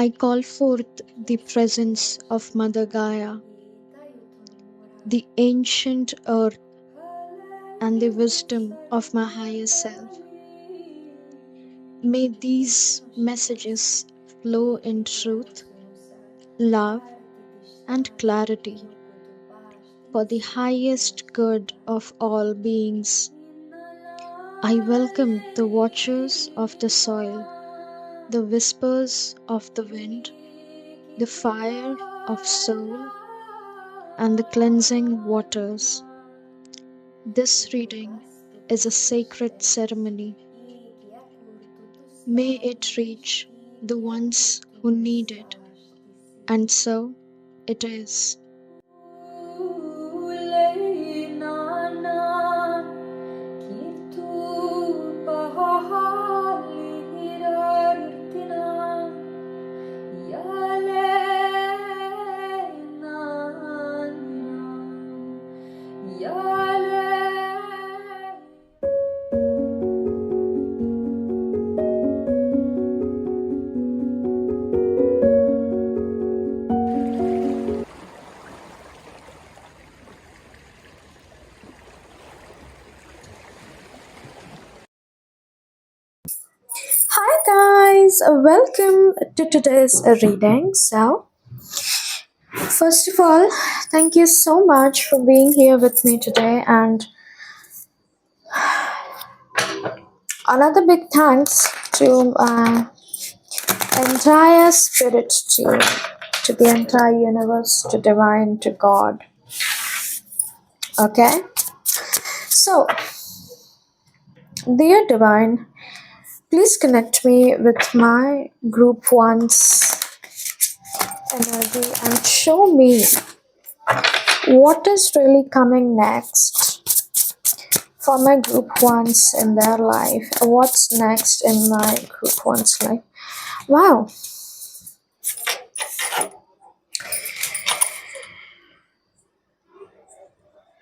I call forth the presence of Mother Gaia, the ancient earth, and the wisdom of my higher self. May these messages flow in truth, love, and clarity for the highest good of all beings. I welcome the watchers of the soil, the whispers of the wind, the fire of soul, and the cleansing waters. This reading is a sacred ceremony. May it reach the ones who need it, and so it is. Hi guys, welcome to today's reading. So, first of all, thank you so much for being here with me today, and another big thanks to entire spirit team, to the entire universe, to divine, to God. Okay, so dear divine, please connect me with my group one's energy and show me what is really coming next for my group ones in their life. What's next in my group one's life? Wow.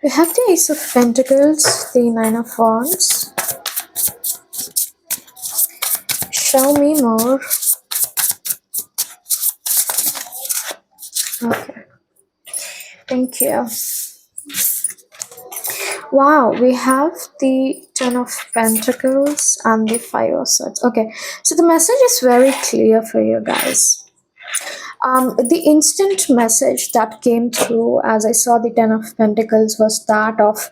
We have the Ace of Pentacles, the Nine of Wands. Show me more. Okay. Thank you. Wow, we have the Ten of Pentacles and the Five of Swords. Okay, so the message is very clear for you guys. The instant message that came through as I saw the Ten of Pentacles was that of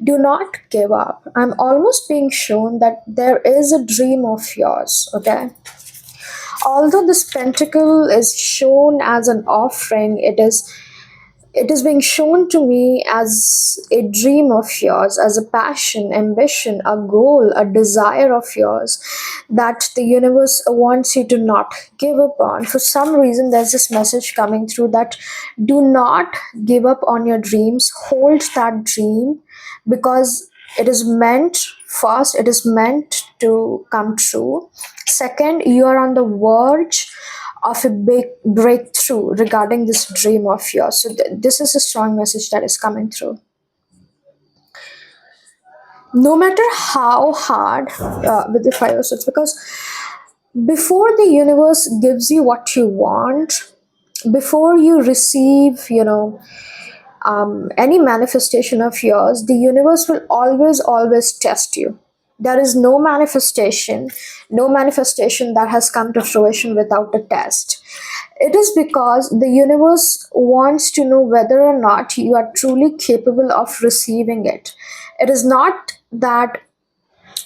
do not give up. I'm almost being shown that there is a dream of yours, okay? Although this pentacle is shown as an offering, it is being shown to me as a dream of yours, as a passion, ambition, a goal, a desire of yours that the universe wants you to not give up on. For some reason, there's this message coming through that do not give up on your dreams, hold that dream because it is meant, first, it is meant to come true. Second, you are on the verge of a big breakthrough regarding this dream of yours. So this is a strong message that is coming through. No matter how hard with the Five of Swords, because before the universe gives you what you want, before you receive, any manifestation of yours, the universe will always test you. There is no manifestation that has come to fruition without a test. It is because the universe wants to know whether or not you are truly capable of receiving it. It is not that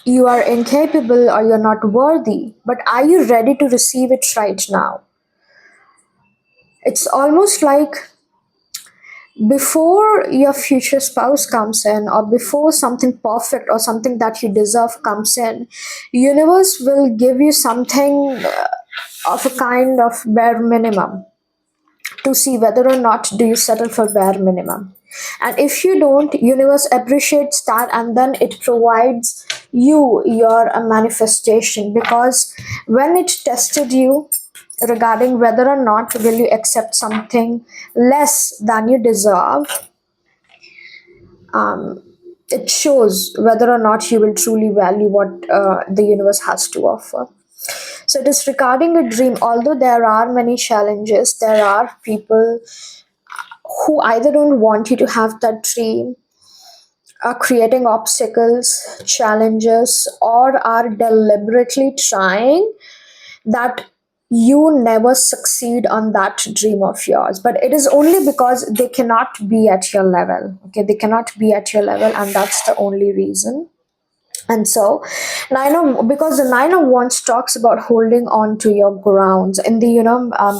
you are incapable or you're not worthy, but are you ready to receive it right now? It's almost like before your future spouse comes in, or before something perfect or something that you deserve comes in, universe will give you something of a kind of bare minimum to see whether or not do you settle for bare minimum. And if you don't, universe appreciates that and then it provides you your manifestation, because when it tested you regarding whether or not will you accept something less than you deserve, it shows whether or not you will truly value what the universe has to offer. So it is regarding a dream. Although there are many challenges, there are people who either don't want you to have that dream, are creating obstacles, challenges, or are deliberately trying that you never succeed on that dream of yours. But it is only because they cannot be at your level. Okay, they cannot be at your level, and that's the only reason. And so, because the Nine of Wands talks about holding on to your grounds. In the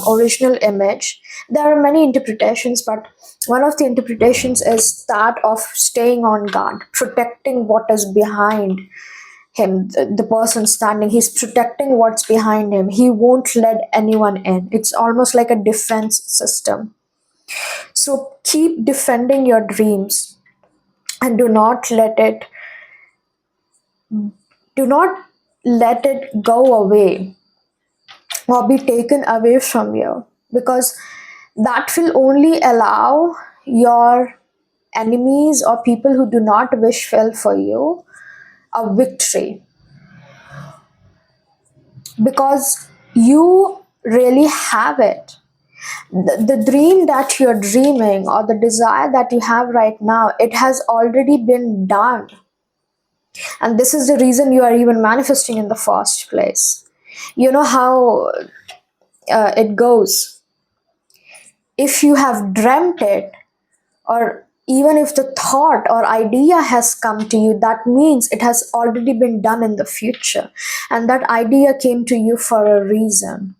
original image, there are many interpretations, but one of the interpretations is that of staying on guard, protecting what is behind him, the person standing. He's protecting what's behind him. He won't let anyone in. It's almost like a defense system. So keep defending your dreams and do not let it go away or be taken away from you, because that will only allow your enemies or people who do not wish well for you a victory, because you really have it. The dream that you're dreaming or the desire that you have right now, it has already been done, and this is the reason you are even manifesting in the first place. You know how it goes. If you have dreamt it, or even if the thought or idea has come to you, that means it has already been done in the future, and that idea came to you for a reason,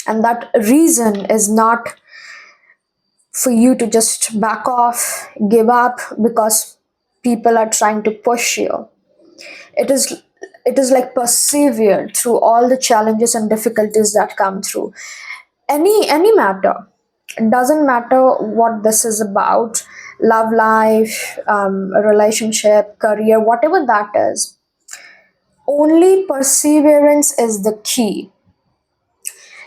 and that reason is not for you to just back off, give up because people are trying to push you. It is like persevere through all the challenges and difficulties that come through any matter. It doesn't matter what this is about: love life, relationship, career, whatever that is. Only perseverance is the key.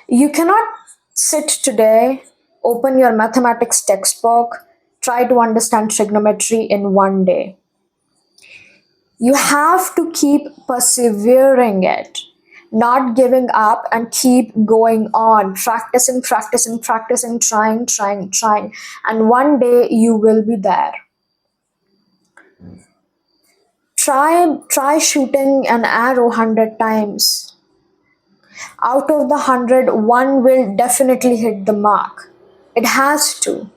You cannot sit today, open your mathematics textbook, try to understand trigonometry in one day. You have to keep persevering it, not giving up, and keep going on, practicing, practicing, practicing, trying, trying, trying. And one day you will be there. Try shooting an arrow 100 times. Out of the 100, one will definitely hit the mark. It has to.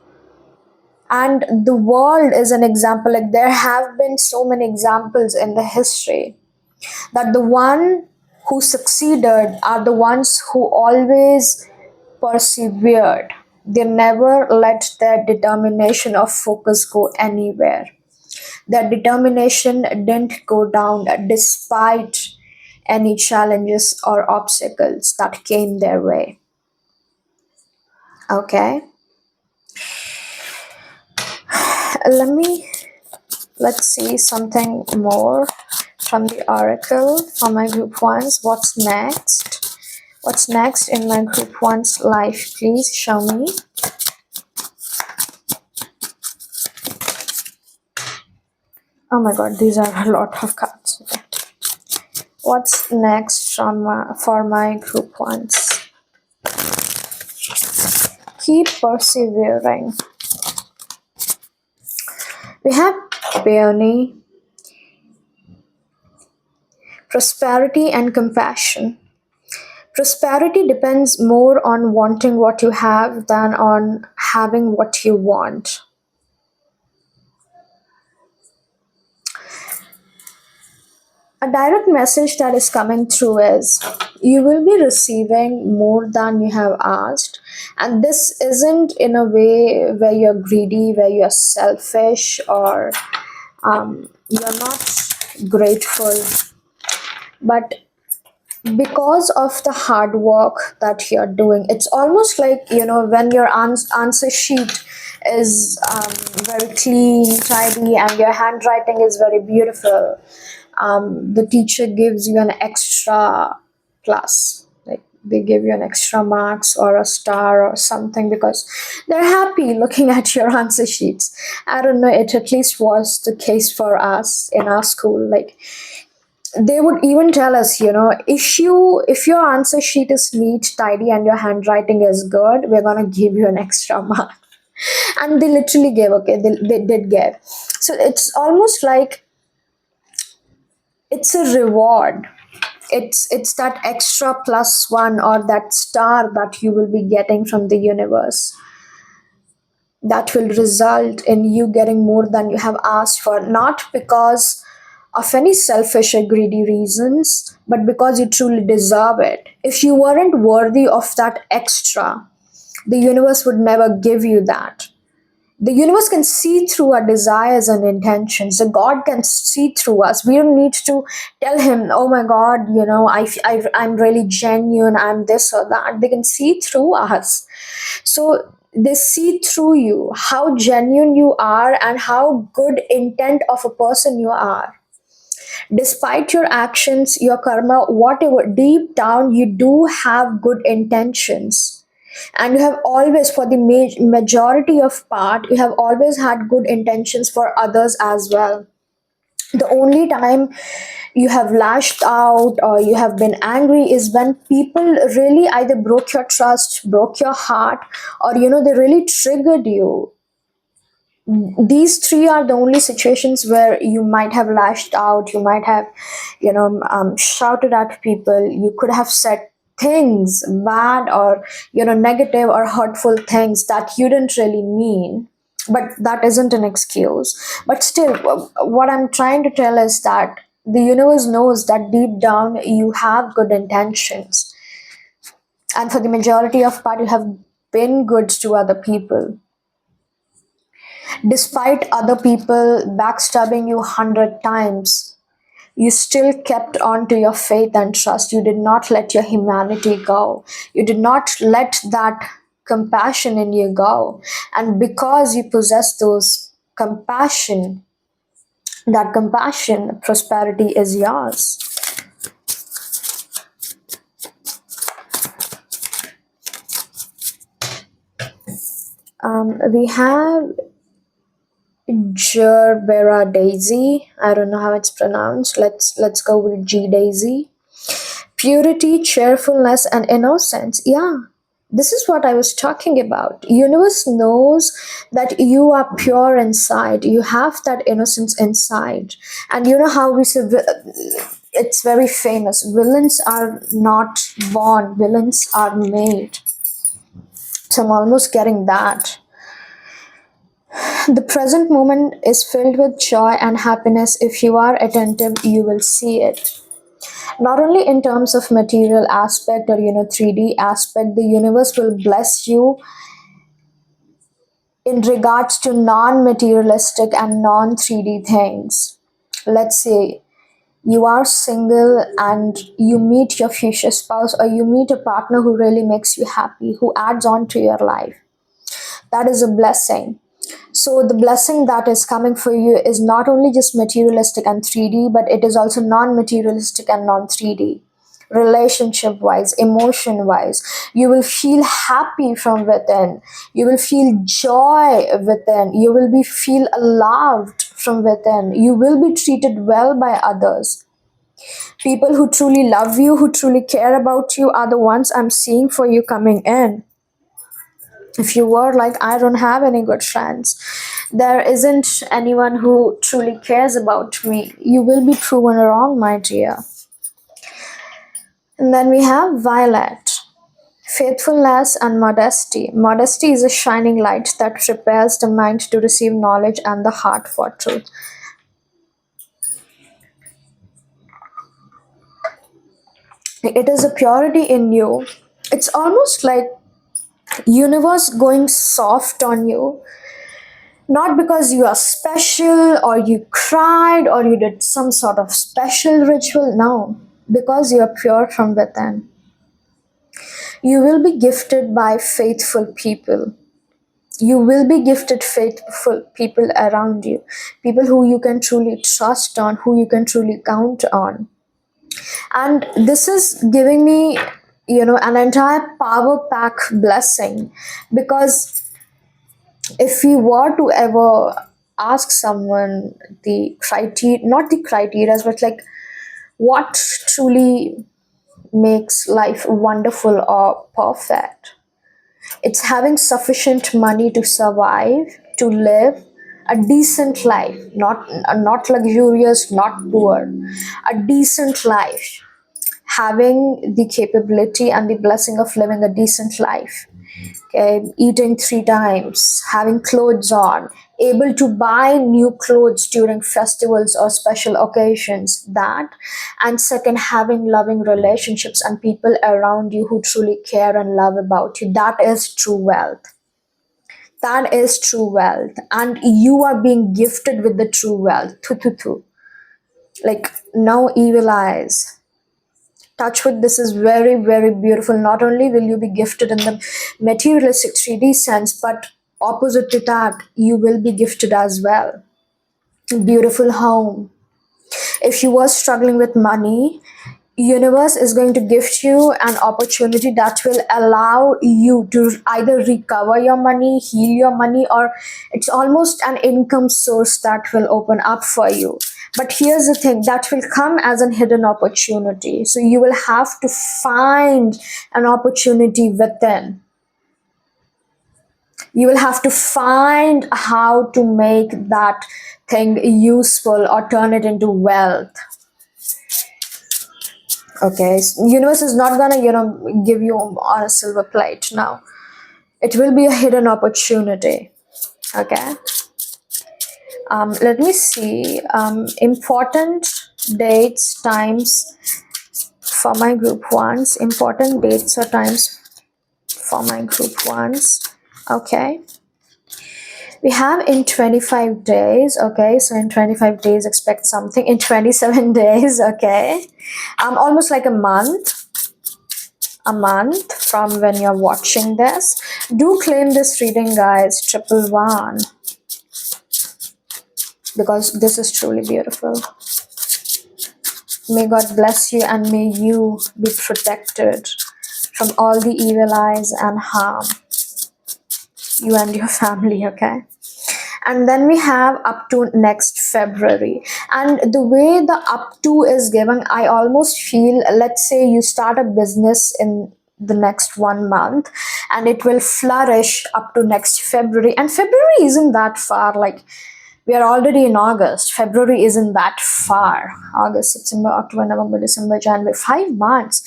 And the world is an example. Like, there have been so many examples in the history that the one who succeeded are the ones who always persevered. They never let their determination or focus go anywhere. Their determination didn't go down despite any challenges or obstacles that came their way. Okay, let's see something more from the oracle for my group ones. What's next? What's next in my group one's life? Please show me. Oh my god, these are a lot of cards. Okay. What's next for my group ones? Keep persevering. We have peony, prosperity, and compassion. Prosperity depends more on wanting what you have than on having what you want. A direct message that is coming through is you will be receiving more than you have asked. And this isn't in a way where you're greedy, where you're selfish, or you're not grateful. But because of the hard work that you're doing, it's almost like, when your answer sheet is very clean, tidy, and your handwriting is very beautiful. The teacher gives you an extra plus, like they give you an extra marks or a star or something, because they're happy looking at your answer sheets. I don't know, it at least was the case for us in our school. Like, They would even tell us, if your answer sheet is neat, tidy, and your handwriting is good, we're gonna give you an extra mark. And they literally gave, okay, they did give. So it's almost like it's a reward. It's that extra plus one or that star that you will be getting from the universe, that will result in you getting more than you have asked for, not because of any selfish or greedy reasons, but because you truly deserve it. If you weren't worthy of that extra, the universe would never give you that. The universe can see through our desires and intentions. The God can see through us. We don't need to tell him, oh my God, I'm really genuine, I'm this or that. They can see through us. So they see through you how genuine you are and how good intent of a person you are. Despite your actions, your karma, whatever, deep down you do have good intentions. And you have always, for the majority of part, you have always had good intentions for others as well. The only time you have lashed out or you have been angry is when people really either broke your trust, broke your heart, or they really triggered you. These three are the only situations where you might have lashed out, you might have shouted at people, you could have said things bad or negative or hurtful things that you didn't really mean, but that isn't an excuse. But still, what I'm trying to tell is that the universe knows that deep down you have good intentions, and for the majority of part you have been good to other people. Despite other people backstabbing you 100 times, you still kept on to your faith and trust. You did not let your humanity go. You did not let that compassion in you go. And because you possess those compassion, that compassion, prosperity is yours. We have Gerbera Daisy. I don't know how it's pronounced. Let's go with G Daisy. Purity, cheerfulness, and innocence. Yeah, this is what I was talking about. Universe knows that you are pure inside. You have that innocence inside. And you know how we say, it's very famous. Villains are not born, villains are made. So I'm almost getting that. The present moment is filled with joy and happiness. If you are attentive, you will see it. Not only in terms of material aspect or 3D aspect, the universe will bless you in regards to non-materialistic and non-3D things. Let's say you are single and you meet your future spouse, or you meet a partner who really makes you happy, who adds on to your life. That is a blessing. So the blessing that is coming for you is not only just materialistic and 3D, but it is also non-materialistic and non-3D. Relationship wise, emotion wise, you will feel happy from within. You will feel joy within. You will be feel loved from within. You will be treated well by others. People who truly love you, who truly care about you, are the ones I'm seeing for you coming in. If you were like, I don't have any good friends, there isn't anyone who truly cares about me, you will be proven wrong, my dear. And then we have Violet. Faithfulness and modesty. Modesty is a shining light that prepares the mind to receive knowledge and the heart for truth. It is a purity in you. It's almost like universe going soft on you, not because you are special or you cried or you did some sort of special ritual. No, because you are pure from within. You will be gifted by faithful people. You will be gifted faithful people around you, people who you can truly trust on, who you can truly count on. And this is giving me an entire power pack blessing, because if we were to ever ask someone the criteria, not the criteria, but like what truly makes life wonderful or perfect. It's having sufficient money to survive, to live a decent life, not luxurious, not poor, a decent life, having the capability and the blessing of living a decent life. Okay, eating three times, having clothes on, able to buy new clothes during festivals or special occasions, that. And second, having loving relationships and people around you who truly care and love about you. That is true wealth. That is true wealth. And you are being gifted with the true wealth. Thu, thu, thu. Like, no evil eyes. Touch with, this is very, very beautiful. Not only will you be gifted in the materialistic 3D sense, but opposite to that, you will be gifted as well. Beautiful home. If you were struggling with money, universe is going to gift you an opportunity that will allow you to either recover your money, heal your money, or it's almost an income source that will open up for you. But here's the thing, that will come as a hidden opportunity, so you will have to find an opportunity within. You will have to find how to make that thing useful or turn it into wealth. Okay, universe is not gonna give you on a silver plate now. It will be a hidden opportunity. Okay. Let me see. Important dates, times for my group ones. Important dates or times for my group ones. Okay. We have in 25 days. Okay, so in 25 days expect something. In 27 days. Okay, almost like a month from when you're watching this. Do claim this reading, guys. 111, because this is truly beautiful. May God bless you and may you be protected from all the evil eyes and harm, you and your family. Okay, and then we have up to next February. And the way the up to is given, I almost feel, let's say you start a business in the next 1 month and it will flourish up to next February. And February isn't that far, like we are already in August. February isn't that far. August, September, October, November, December, January, 5 months.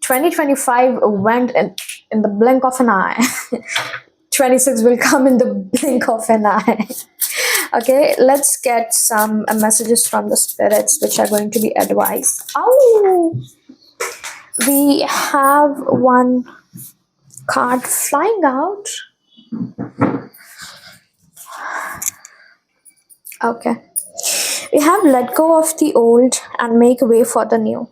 2025 went in the blink of an eye. 26 will come in the blink of an eye. Okay, let's get some messages from the spirits which are going to be advised. Oh, we have one card flying out. Okay, we have let go of the old and make way for the new.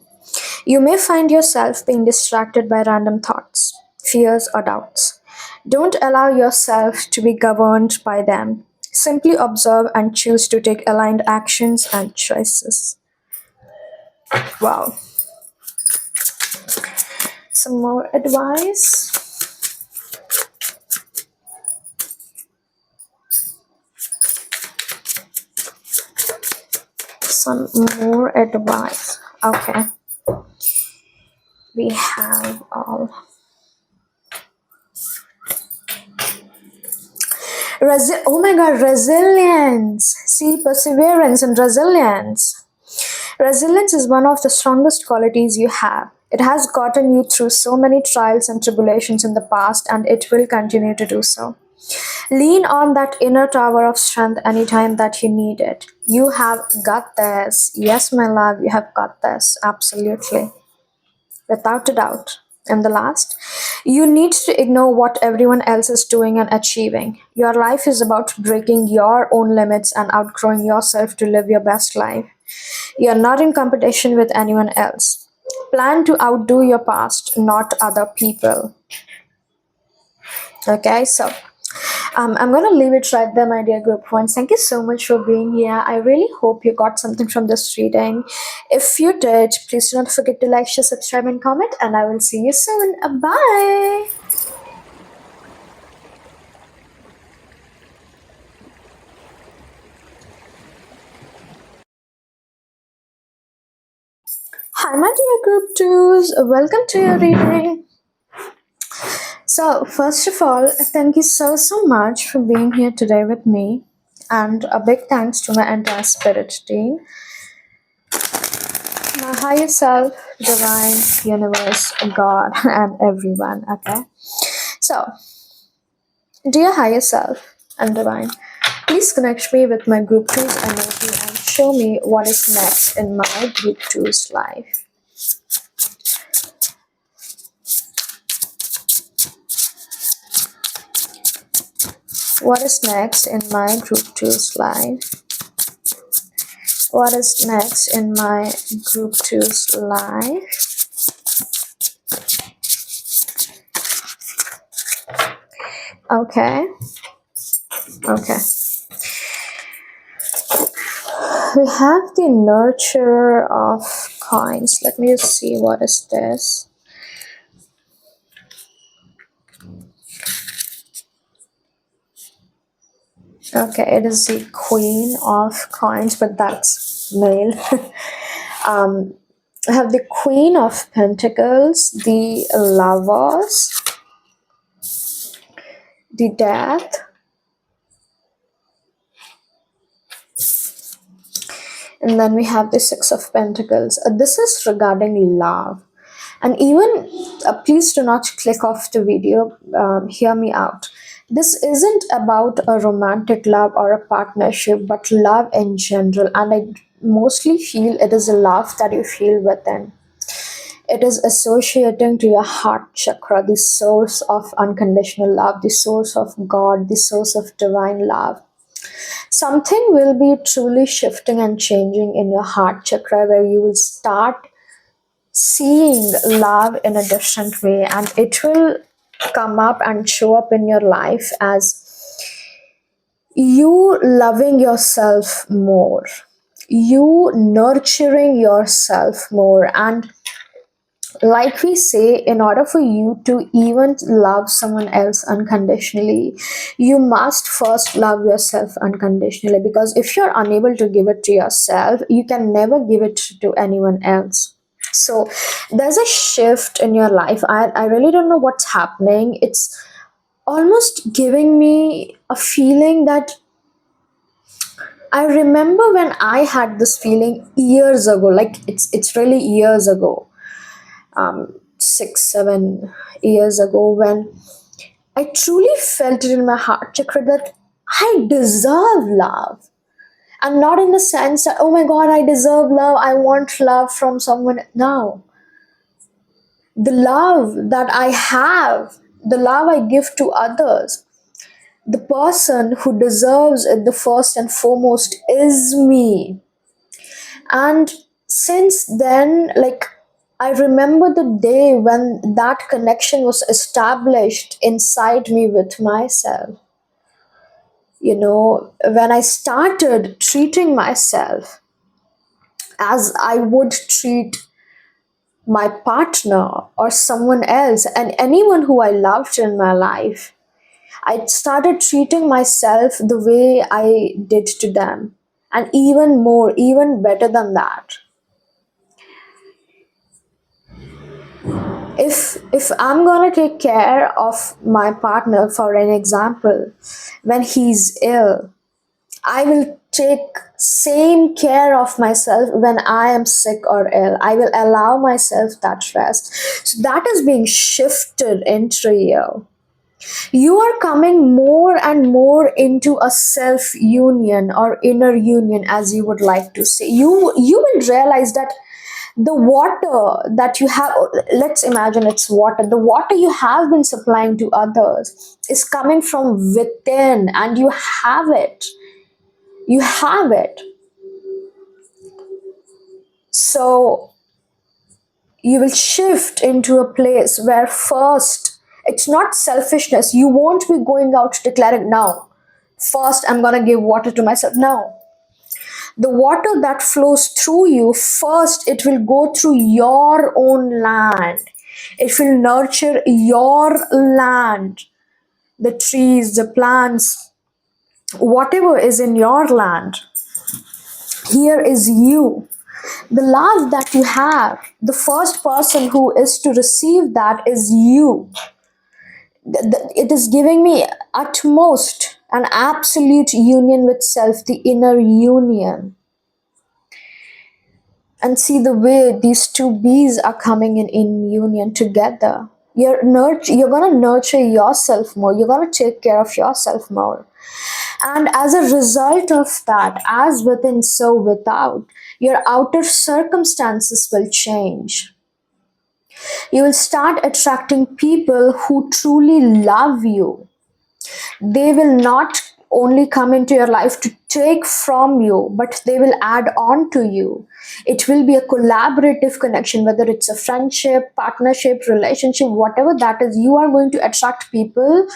You may find yourself being distracted by random thoughts, fears, or doubts. Don't allow yourself to be governed by them. Simply observe and choose to take aligned actions and choices. Wow. Some more advice. Some more advice. Okay. We have all. Oh my god, resilience. See, perseverance and resilience. Resilience is one of the strongest qualities you have. It has gotten you through so many trials and tribulations in the past, and it will continue to do so. Lean on that inner tower of strength anytime that you need it. You have got this. Yes, my love, you have got this. Absolutely. Without a doubt. And the last, you need to ignore what everyone else is doing and achieving. Your life is about breaking your own limits and outgrowing yourself to live your best life. You're not in competition with anyone else. Plan to outdo your past, not other people. Okay, so I'm gonna leave it right there, my dear group ones. Thank you so much for being here. I really hope you got something from this reading. If you did, please do not forget to like, share, subscribe, and comment, and I will see you soon. Bye. Hi, my dear group twos. Welcome to your reading. So, first of all, thank you so much for being here today with me. And a big thanks to my entire spirit team, my higher self, divine, universe, God, and everyone. Okay. So, dear higher self and divine, please connect me with my group two's energy and show me what is next in my group two's life. What is next in my group two's life? What is next in my group two's life? Okay. Okay. We have the nurture of coins. Let me just see what is this. Okay, it is the queen of coins, but that's male. I have the queen of pentacles, the lovers, the death, and then we have the six of pentacles. This is regarding love. And even, please do not click off the video, hear me out. This isn't about a romantic love or a partnership, but love in general. And I mostly feel it is a love that you feel within. It is associating to your heart chakra, the source of unconditional love, the source of God, the source of divine love. Something will be truly shifting and changing in your heart chakra, where you will start seeing love in a different way, and it will come up and show up in your life as you loving yourself more, you nurturing yourself more. And like we say, in order for you to even love someone else unconditionally, you must first love yourself unconditionally, because if you're unable to give it to yourself, you can never give it to anyone else. So there's a shift in your life. I really don't know what's happening. It's almost giving me a feeling that I remember when I had this feeling years ago, like it's really years ago, 6 7 years ago, when I truly felt it in my heart chakra that I deserve love. And not in the sense that, oh my god, I deserve love, I want love from someone. No, the love that I have, the love I give to others, the person who deserves it the first and foremost is me. And since then, like, I remember the day when that connection was established inside me with myself. You know, when I started treating myself as I would treat my partner or someone else and anyone who I loved in my life, I started treating myself the way I did to them, and even more, even better than that. If I'm gonna take care of my partner, for an example, when he's ill, I will take same care of myself when I am sick or ill. I will allow myself that rest. So that is being shifted into you. You are coming more and more into a self union or inner union, as you would like to say. You will realize that the water that you have, let's imagine it's water, the water you have been supplying to others is coming from within, and you have it. You have it. So you will shift into a place where first it's not selfishness. You won't be going out to declare it now. First, I'm gonna give water to myself. No. The water that flows through you, first, it will go through your own land. It will nurture your land, the trees, the plants, whatever is in your land. Here is you. The love that you have, the first person who is to receive that is you. It is giving me utmost an absolute union with self, the inner union. And see the way these two bees are coming in union together. You're gonna nurture yourself more, you're gonna take care of yourself more. And as a result of that, as within, so without, your outer circumstances will change. You will start attracting people who truly love you. They will not only come into your life to take from you, but they will add on to you. It will be a collaborative connection, whether it's a friendship, partnership, relationship, whatever that is. You are going to attract people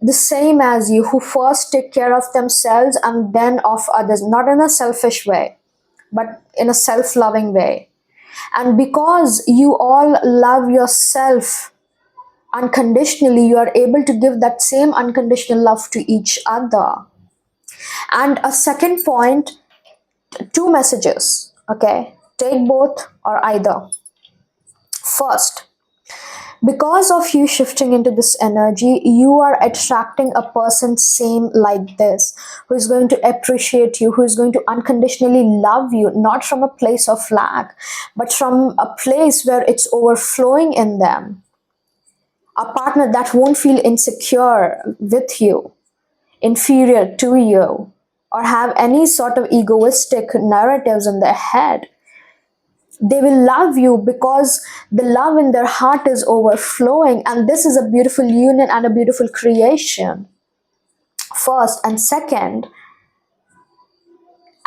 the same as you, who first take care of themselves and then of others, not in a selfish way, but in a self loving way. And because you all love yourself unconditionally, you are able to give that same unconditional love to each other. And a second point, two messages, okay? Take both or either. First, because of you shifting into this energy, you are attracting a person same like this, who is going to appreciate you, who is going to unconditionally love you, not from a place of lack, but from a place where it's overflowing in them. A partner that won't feel insecure with you, inferior to you, or have any sort of egoistic narratives in their head. They will love you because the love in their heart is overflowing, and this is a beautiful union and a beautiful creation. First, and second,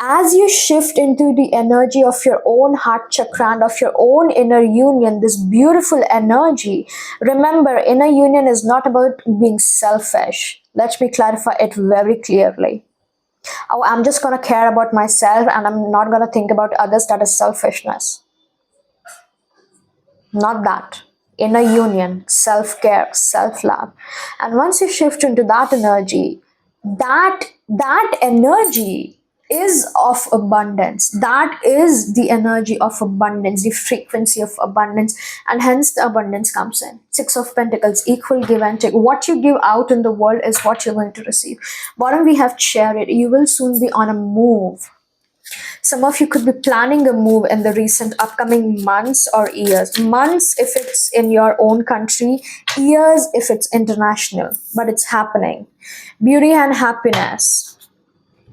as you shift into the energy of your own heart chakra and of your own inner union, this beautiful energy, remember, inner union is not about being selfish. Let me clarify it very clearly. Oh, I'm just going to care about myself and I'm not going to think about others. That is selfishness. Not that. Inner union, self care, self love. And once you shift into that energy, that energy is of abundance. That is the energy of abundance, the frequency of abundance, and hence the abundance comes in. Six of Pentacles, equal give and take. What you give out in the world is what you're going to receive. Bottom, we have chariot. You will soon be on a move. Some of you could be planning a move in the recent upcoming months or years. Months if it's in your own country, years if it's international, but it's happening. Beauty and happiness.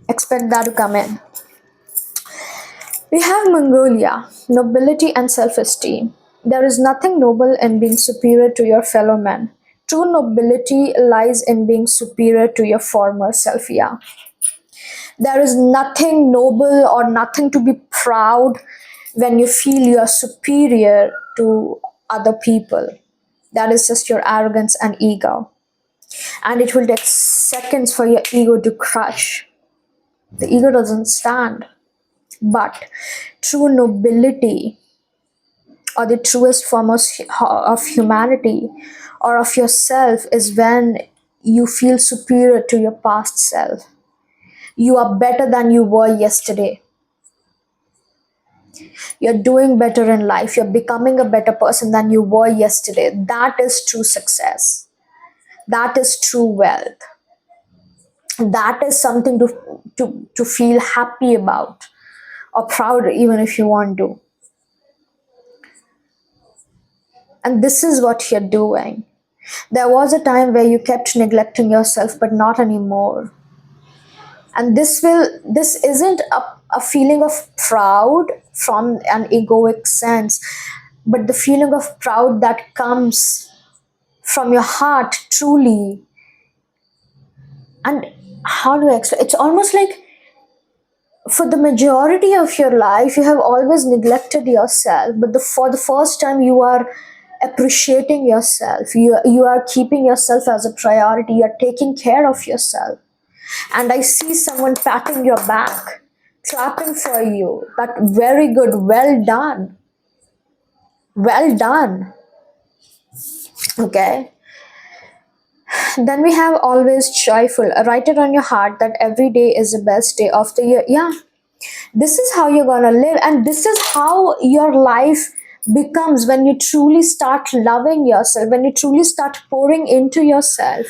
Expect that to come in. We have Mongolia, nobility and self-esteem. There is nothing noble in being superior to your fellow men. True nobility lies in being superior to your former self. Yeah. There is nothing noble or nothing to be proud when you feel you are superior to other people. That is just your arrogance and ego. And it will take seconds for your ego to crush. The ego doesn't stand. But true nobility, or the truest form of humanity or of yourself, is when you feel superior to your past self. You are better than you were yesterday. You're doing better in life. You're becoming a better person than you were yesterday. That is true success. That is true wealth. That is something to feel happy about or proud, even if you want to. And this is what you're doing. There was a time where you kept neglecting yourself, but not anymore. And this isn't a feeling of proud from an egoic sense, but the feeling of proud that comes from your heart truly. And how do I explain? It's almost like for the majority of your life you have always neglected yourself, but for the first time you are appreciating yourself. You are keeping yourself as a priority. You are taking care of yourself. And I see someone patting your back, clapping for you. That very good, well done. Well done. Okay. Then we have always joyful. Write it on your heart that every day is the best day of the year. Yeah. This is how you're going to live, and this is how your life becomes when you truly start loving yourself, when you truly start pouring into yourself.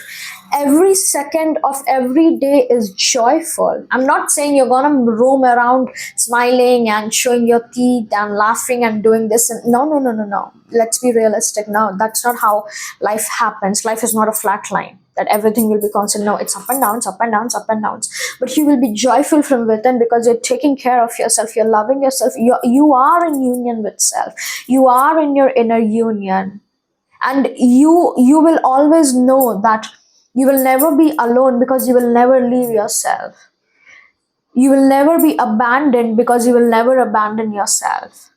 Every second of every day is joyful. I'm not saying you're going to roam around smiling and showing your teeth and laughing and doing this and no, no, no, no, no. Let's be realistic. No, that's not how life happens. Life is not a flat line that everything will be constant. No, it's up and downs, up and downs, up and downs. But you will be joyful from within because you're taking care of yourself, you're loving yourself, you are in union with self, you are in your inner union. And you will always know that you will never be alone because you will never leave yourself. You will never be abandoned because you will never abandon yourself.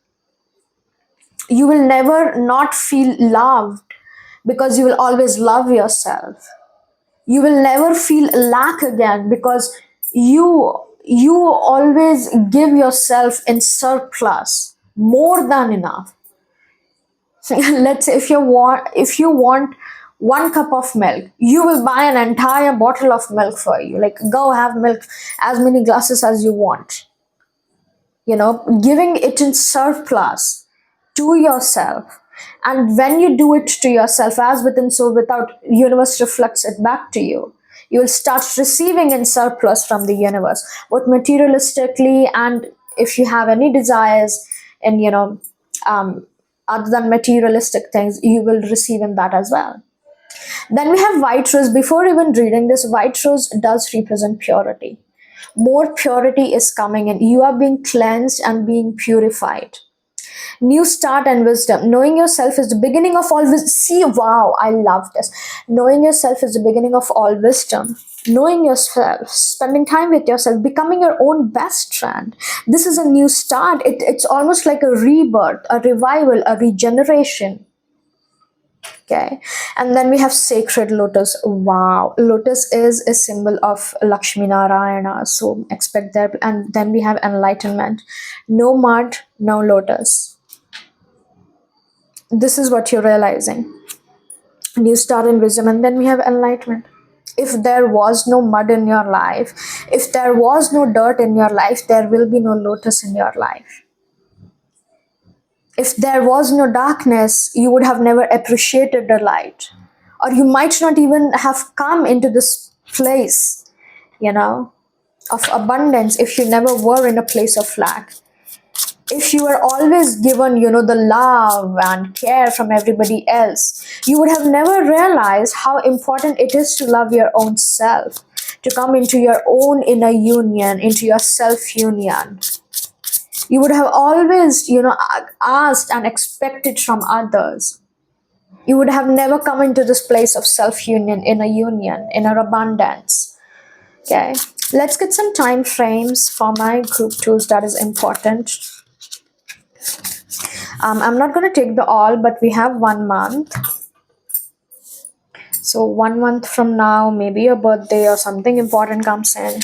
You will never not feel loved because you will always love yourself. You will never feel lack again because you always give yourself in surplus, more than enough. Let's say if you want 1 cup of milk, you will buy an entire bottle of milk for you. Like, go have milk, as many glasses as you want. Giving it in surplus to yourself. And when you do it to yourself, as within so without, universe reflects it back to you. You will start receiving in surplus from the universe, both materialistically, and if you have any desires and um, other than materialistic things, you will receive in that as well. Then we have white rose. Before even reading this, white rose does represent purity. More purity is coming in. You are being cleansed and being purified. New start and wisdom. Knowing yourself is the beginning of all wisdom. See, wow, I love this. Knowing yourself is the beginning of all wisdom. Knowing yourself, spending time with yourself, becoming your own best friend. This is a new start. It's almost like a rebirth, a revival, a regeneration. Okay. And then we have sacred lotus. Wow, lotus is a symbol of Lakshmi Narayana, so expect that. And then we have enlightenment. No mud, no lotus. This is what you're realizing. New start in wisdom. And then we have enlightenment. If there was no mud in your life, if there was no dirt in your life, there will be no lotus in your life. If there was no darkness, you would have never appreciated the light. Or you might not even have come into this place, of abundance if you never were in a place of lack. If you were always given, the love and care from everybody else, you would have never realized how important it is to love your own self, to come into your own inner union, into your self union. You would have always, asked and expected from others. You would have never come into this place of self-union, inner abundance. Okay. Let's get some time frames for my group tools. That is important. I'm not going to take the all, but we have 1 month. So 1 month from now, maybe your birthday or something important comes in.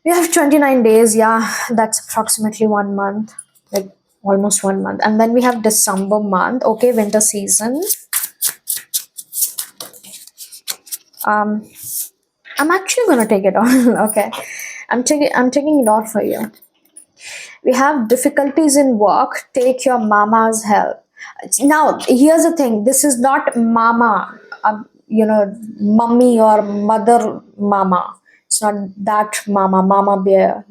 We have 29 days. Yeah, that's approximately 1 month, like almost 1 month. And then we have December month. Okay, winter season. I'm actually gonna take it on. Okay, I'm taking it on for you. We have difficulties in work. Take your mama's help. Now, here's the thing. This is not mama, mummy or mother mama. It's not that mama bear,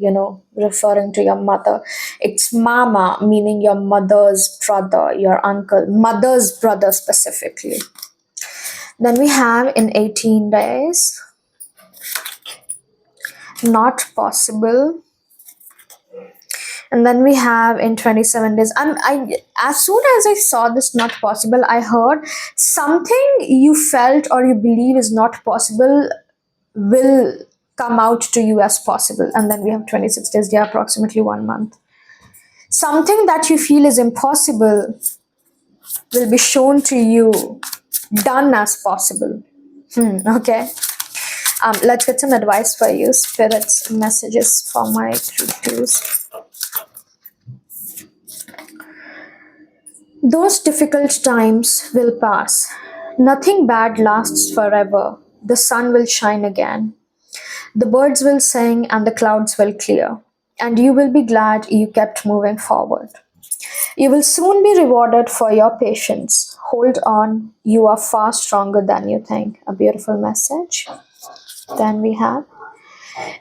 referring to your mother. It's mama, meaning your mother's brother, your uncle, mother's brother specifically. Then we have in 18 days, not possible. And then we have in 27 days. As soon as I saw this not possible, I heard something you felt or you believe is not possible will come out to you as possible. And then we have 26 days, yeah, approximately 1 month. Something that you feel is impossible will be shown to you, done as possible. Okay. Let's get some advice for you, spirits, messages for my group twos. Those difficult times will pass. Nothing bad lasts forever. The sun will shine again. The birds will sing and the clouds will clear. and you will be glad you kept moving forward. You will soon be rewarded for your patience. Hold on, you are far stronger than you think. A beautiful message. Then we have,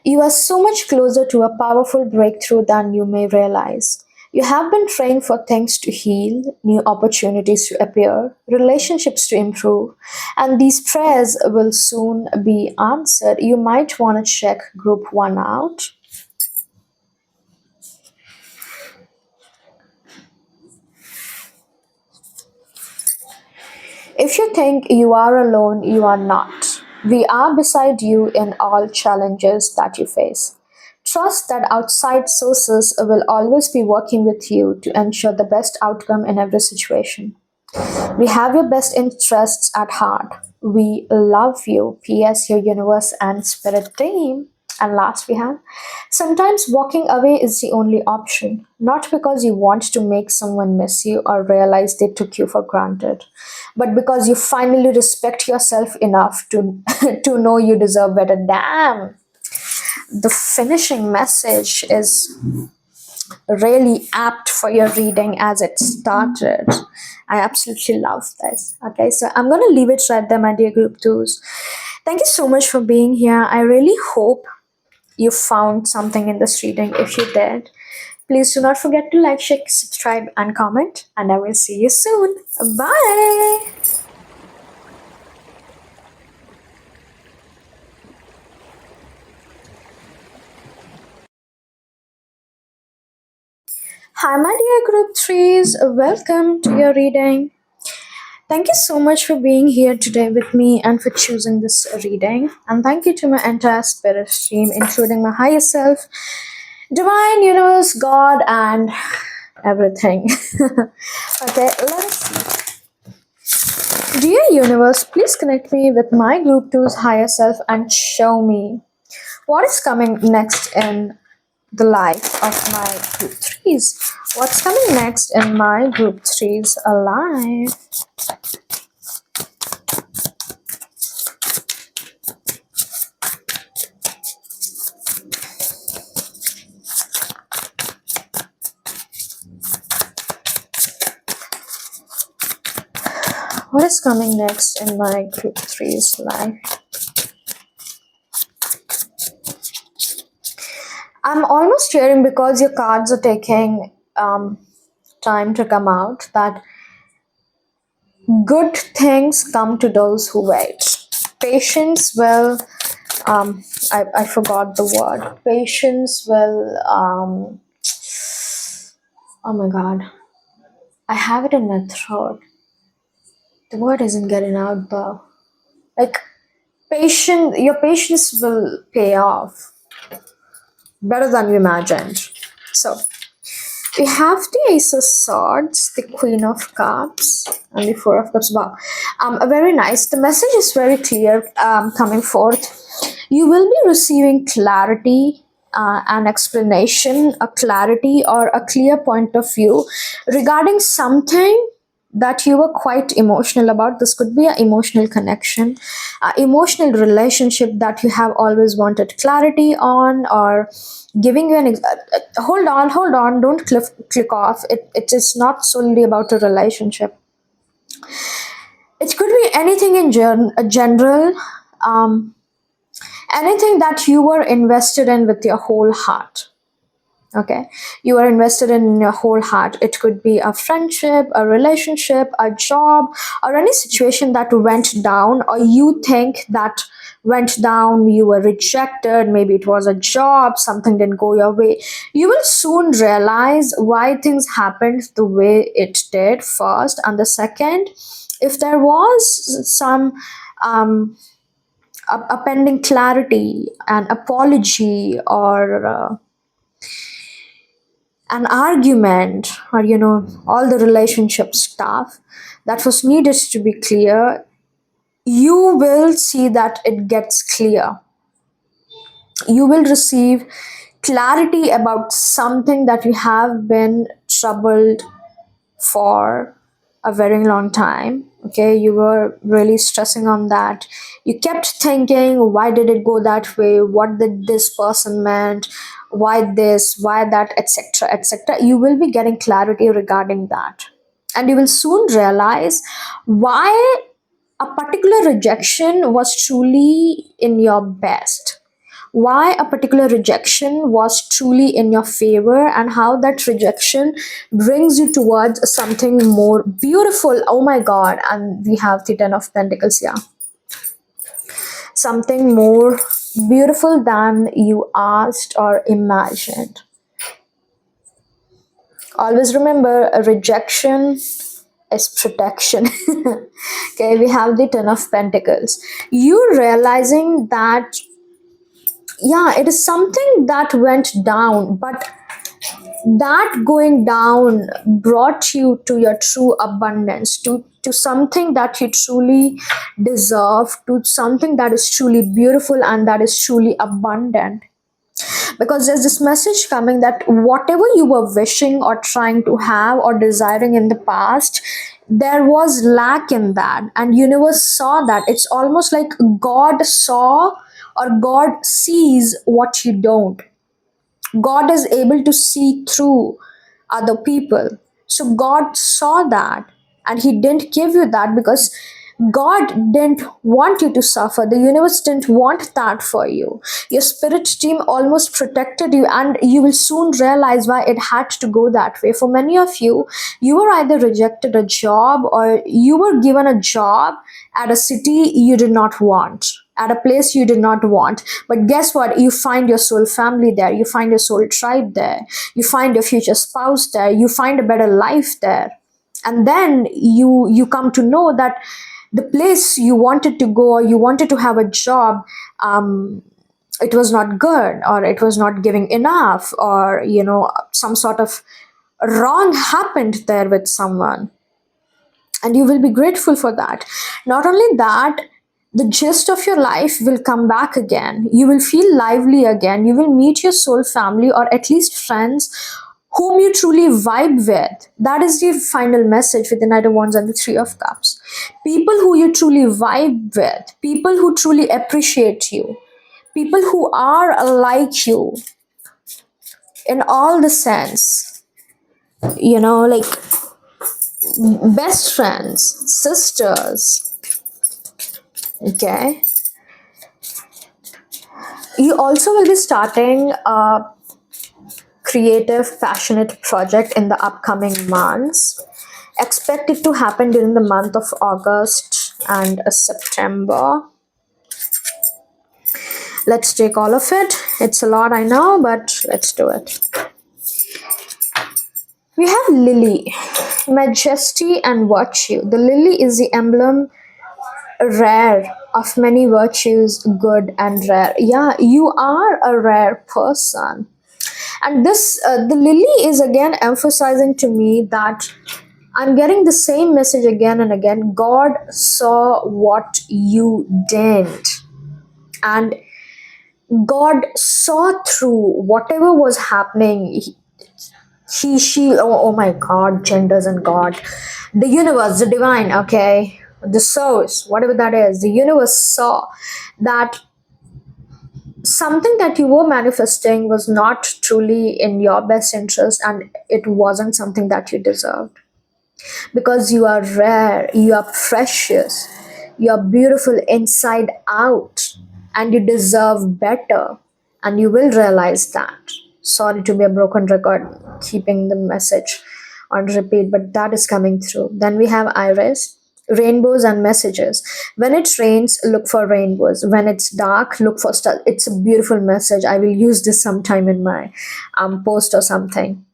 you are so much closer to a powerful breakthrough than you may realize. You have been trained for things to heal, new opportunities to appear, relationships to improve, and these prayers will soon be answered. You might want to check group 1 out. If you think you are alone, you are not. We are beside you in all challenges that you face. Trust that outside sources will always be working with you to ensure the best outcome in every situation. We have your best interests at heart. We love you. P.S. Your universe and spirit team. And last we have, sometimes walking away is the only option, not because you want to make someone miss you or realize they took you for granted, but because you finally respect yourself enough to, to know you deserve better. Damn! The finishing message is really apt for your reading as it started. I absolutely love this. Okay, so I'm gonna leave it right there, my dear group twos. Thank you so much for being here. I really hope you found something in this reading. If you did, please do not forget to like, share, subscribe, and comment. And I will see you soon. Bye. Hi, my dear group threes. Welcome to your reading. Thank you so much for being here today with me and for choosing this reading. And thank you to my entire spirit team, including my higher self, divine universe, God, and everything. Okay, let's see. Dear universe, please connect me with my group two's higher self and show me what is coming next in the life of my group threes. What's coming next in my group threes alive? What is coming next in my group three's life? I'm almost hearing, because your cards are taking time to come out, that good things come to those who wait. Patience will, I forgot the word. Patience will, oh my god, I have it in my throat. The word isn't getting out though. Like, your patience will pay off better than you imagined. So, we have the Ace of Swords, the Queen of Cups, and the Four of Cups. Wow. Very nice. The message is very clear coming forth. You will be receiving clarity, an explanation, a clarity, or a clear point of view regarding something that you were quite emotional about. This could be an emotional connection, emotional relationship that you have always wanted clarity on, or giving you hold on, don't click off. It is not solely about a relationship. It could be anything in general, um, anything that you were invested in with your whole heart. Okay, you are invested in your whole heart. It could be a friendship, a relationship, a job, or any situation that went down, or you think that went down. You were rejected, maybe it was a job, something didn't go your way. You will soon realize why things happened the way it did, first, and the second, if there was some a pending clarity, an apology, or an argument, or all the relationship stuff that was needed to be clear, you will see that it gets clear. You will receive clarity about something that you have been troubled for a very long time. Okay, you were really stressing on that. You kept thinking, why did it go that way? What did this person meant? why this, why that, etc., etc. You will be getting clarity regarding that. And you will soon realize why a particular rejection was truly in your best, why a particular rejection was truly in your favor, and how that rejection brings you towards something more beautiful. Oh my god. And we have the 10 of pentacles. Yeah, something more beautiful than you asked or imagined. Always remember, a rejection is protection. Okay, we have the 10 of pentacles. You realizing that, yeah, it is something that went down, but that going down brought you to your true abundance, to something that you truly deserve, to something that is truly beautiful and that is truly abundant. Because there's this message coming that whatever you were wishing or trying to have or desiring in the past, there was lack in that, and universe saw that. It's almost like God saw, or God sees what you don't. God is able to see through other people. So God saw that, and He didn't give you that because God didn't want you to suffer. The universe didn't want that for you. Your spirit team almost protected you, and you will soon realize why it had to go that way. For many of you, you were either rejected a job or you were given a job at a city you did not want, at a place you did not want. But guess what? You find your soul family there, you find your soul tribe there, you find your future spouse there, you find a better life there. And then you come to know that the place you wanted to go, or you wanted to have a job, it was not good, or it was not giving enough, or some sort of wrong happened there with someone, and you will be grateful for that. Not only that, the gist of your life will come back again. You will feel lively again. You will meet your soul family, or at least friends whom you truly vibe with. That is the final message with the Knight of Wands and the Three of Cups. People who you truly vibe with, people who truly appreciate you, people who are like you in all the sense, like best friends, sisters. Okay, you also will be starting a creative, passionate project in the upcoming months. Expect it to happen during the month of August and September. Let's take all of it. It's a lot, I know, but let's do it. We have Lily, majesty and virtue. The lily is the emblem rare of many virtues, good and rare. Yeah, you are a rare person. And this, the lily is again emphasizing to me that I'm getting the same message again and again. God saw what you did, and God saw through whatever was happening. He, she, oh my God, genders and God, the universe, the divine, okay, the source, whatever that is, the universe saw that something that you were manifesting was not truly in your best interest, and it wasn't something that you deserved. Because you are rare, you are precious, you are beautiful inside out, and you deserve better, and you will realize that. Sorry to be a broken record, keeping the message on repeat, but that is coming through. Then we have Iris, rainbows and messages. When it rains, look for rainbows. When it's dark, look for stars. It's a beautiful message. I will use this sometime in my post or something.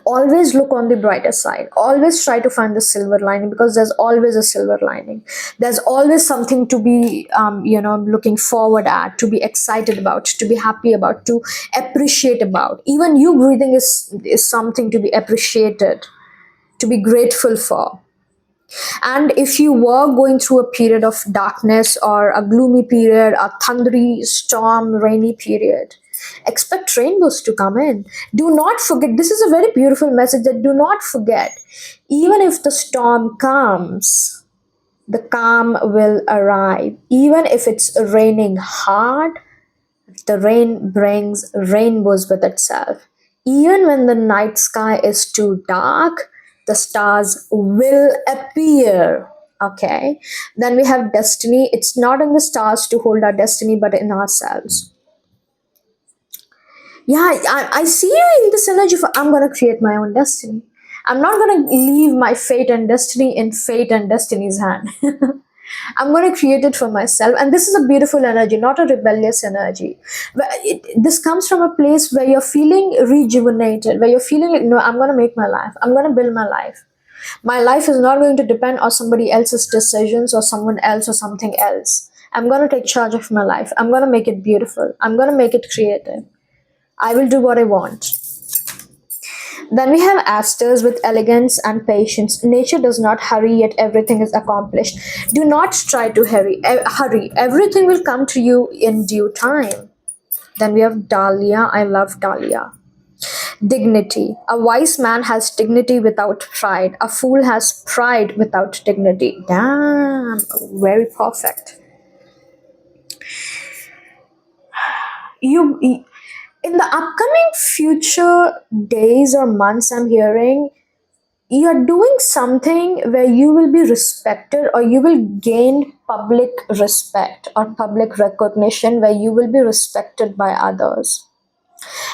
Always look on the brighter side. Always try to find the silver lining, because there's always a silver lining. There's always something to be looking forward at, to be excited about, to be happy about, to appreciate about. Even you breathing is something to be appreciated, to be grateful for. And if you were going through a period of darkness, or a gloomy period, a thundery storm, rainy period, expect rainbows to come in. Do not forget, this is a very beautiful message, that do not forget, even if the storm comes, the calm will arrive. Even if it's raining hard, The rain brings rainbows with itself. Even when the night sky is too dark, the stars will appear. Okay. Then we have destiny. It's not in the stars to hold our destiny, but in ourselves. Yeah, I see you in this energy for I'm gonna create my own destiny. I'm not gonna leave my fate and destiny in fate and destiny's hand. I'm going to create it for myself. And this is a beautiful energy, not a rebellious energy. This comes from a place where you're feeling rejuvenated, where you're feeling like, no, I'm going to make my life. I'm going to build my life. My life is not going to depend on somebody else's decisions or someone else or something else. I'm going to take charge of my life. I'm going to make it beautiful. I'm going to make it creative. I will do what I want. Then we have asters with elegance and patience. Nature does not hurry, yet everything is accomplished. Do not try to hurry. Everything will come to you in due time. Then we have Dahlia. I love Dahlia. Dignity. A wise man has dignity without pride. A fool has pride without dignity. Damn, very perfect. You in the upcoming future days or months, I'm hearing you're doing something where you will be respected or you will gain public respect or public recognition where you will be respected by others.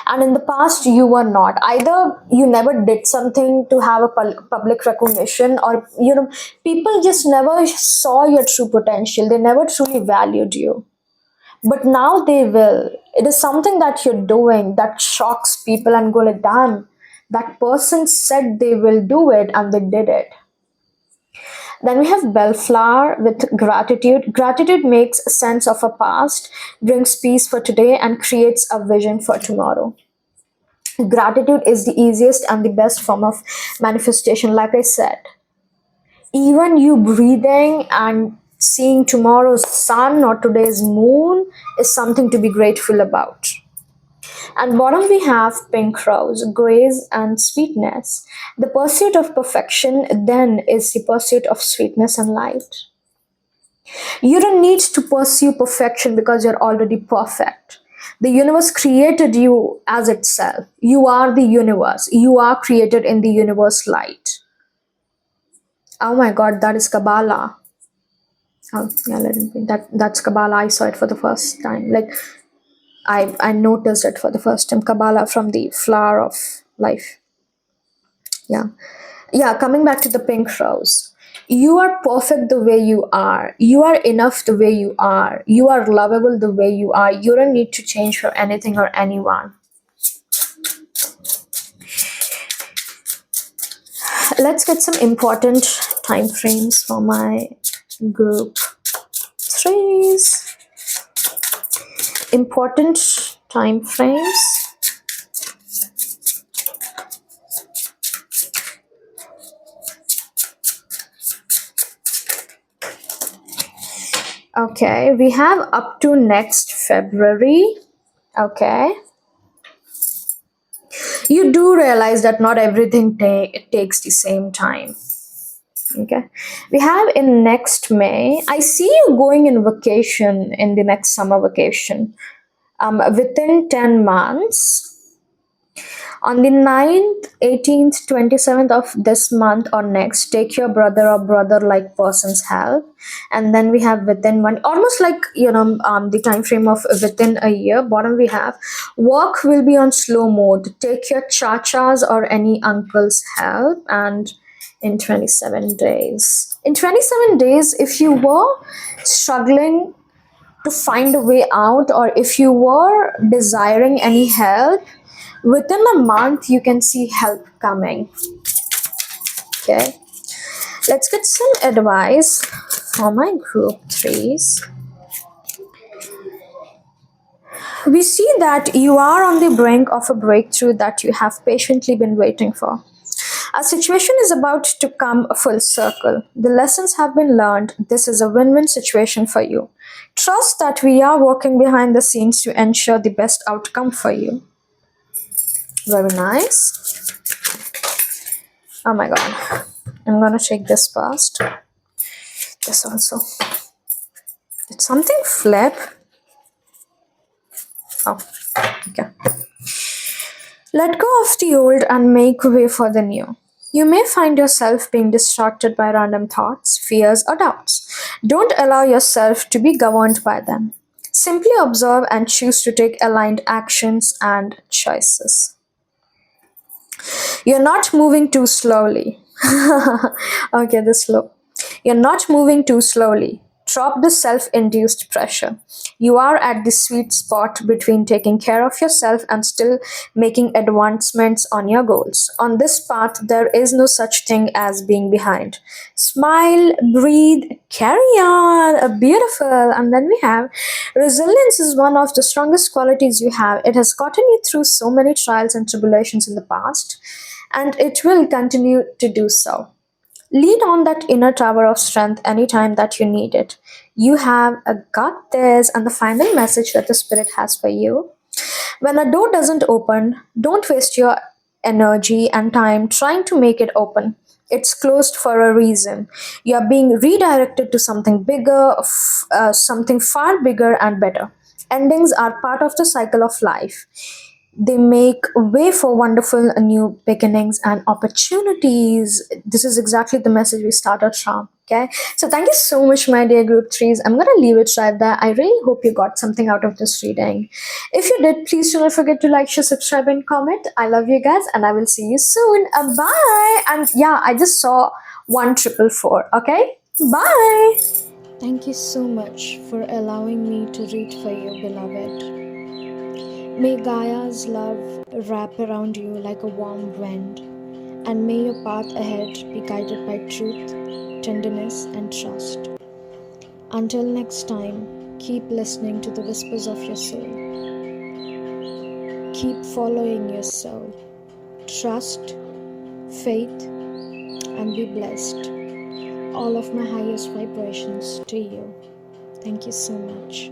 And in the past you were not, either you never did something to have a public recognition, or people just never saw your true potential, they never truly valued you. But now they will. It is something that you're doing that shocks people and go like, damn, that person said they will do it and they did it. Then we have bellflower with gratitude. Gratitude makes sense of a past, brings peace for today, and creates a vision for tomorrow. Gratitude is the easiest and the best form of manifestation, like I said. Even you breathing and seeing tomorrow's sun or today's moon is something to be grateful about. And bottom we have pink rose, grace and sweetness. The pursuit of perfection then is the pursuit of sweetness and light. You don't need to pursue perfection because you're already perfect. The universe created you as itself. You are the universe. You are created in the universe light. Oh my god, that is Kabbalah. Oh yeah, let me that's Kabbalah. I saw it for the first time. Like I noticed it for the first time. Kabbalah from the flower of life. Yeah. Yeah, coming back to the pink rose. You are perfect the way you are. You are enough the way you are. You are lovable the way you are. You don't need to change for anything or anyone. Let's get some important time frames for my group threes. Important time frames. Okay, we have up to next February. Okay. You do realize that not everything takes the same time. Okay. We have in next May. I see you going in vacation in the next summer vacation. Within 10 months. On the 9th, 18th, 27th of this month or next, take your brother or brother-like person's help. And then we have within one, almost like, the time frame of within a year. Bottom we have, work will be on slow mode. Take your chachas or any uncle's help. And in 27 days. In 27 days, if you were struggling to find a way out, or if you were desiring any help, within a month you can see help coming. Okay, let's get some advice for my group threes. We see that you are on the brink of a breakthrough that you have patiently been waiting for. A situation is about to come full circle. The lessons have been learned. This is a win-win situation for you. Trust that we are working behind the scenes to ensure the best outcome for you. Very nice. Oh my god. I'm gonna take this first. This also. Did something flip? Oh, okay. Let go of the old and make way for the new. You may find yourself being distracted by random thoughts, fears, or doubts. Don't allow yourself to be governed by them. Simply observe and choose to take aligned actions and choices. You're not moving too slowly. Okay, this slow. You're not moving too slowly. Drop the self induced pressure. You are at the sweet spot between taking care of yourself and still making advancements on your goals. On this path, there is no such thing as being behind. Smile, breathe, carry on. Beautiful. And then we have resilience is one of the strongest qualities you have. It has gotten you through so many trials and tribulations in the past, and it will continue to do so. Lean on that inner tower of strength anytime that you need it. You have a got this, and the final message that the spirit has for you. When a door doesn't open, don't waste your energy and time trying to make it open. It's closed for a reason. You're being redirected to something bigger, something far bigger and better. Endings are part of the cycle of life. They make way for wonderful new beginnings and opportunities. This is exactly the message we started from. Okay, so thank you so much, my dear group threes. I'm gonna leave it right there. I really hope you got something out of this reading. If you did, please do not forget to like, share, subscribe, and comment. I love you guys, and I will see you soon. Bye. And yeah, I just saw 1444. Okay, bye. Thank you so much for allowing me to read for you, beloved. May Gaia's love wrap around you like a warm wind, and may your path ahead be guided by truth, tenderness, and trust. Until next time, keep listening to the whispers of your soul. Keep following your soul. Trust, faith, and be blessed. All of my highest vibrations to you. Thank you so much.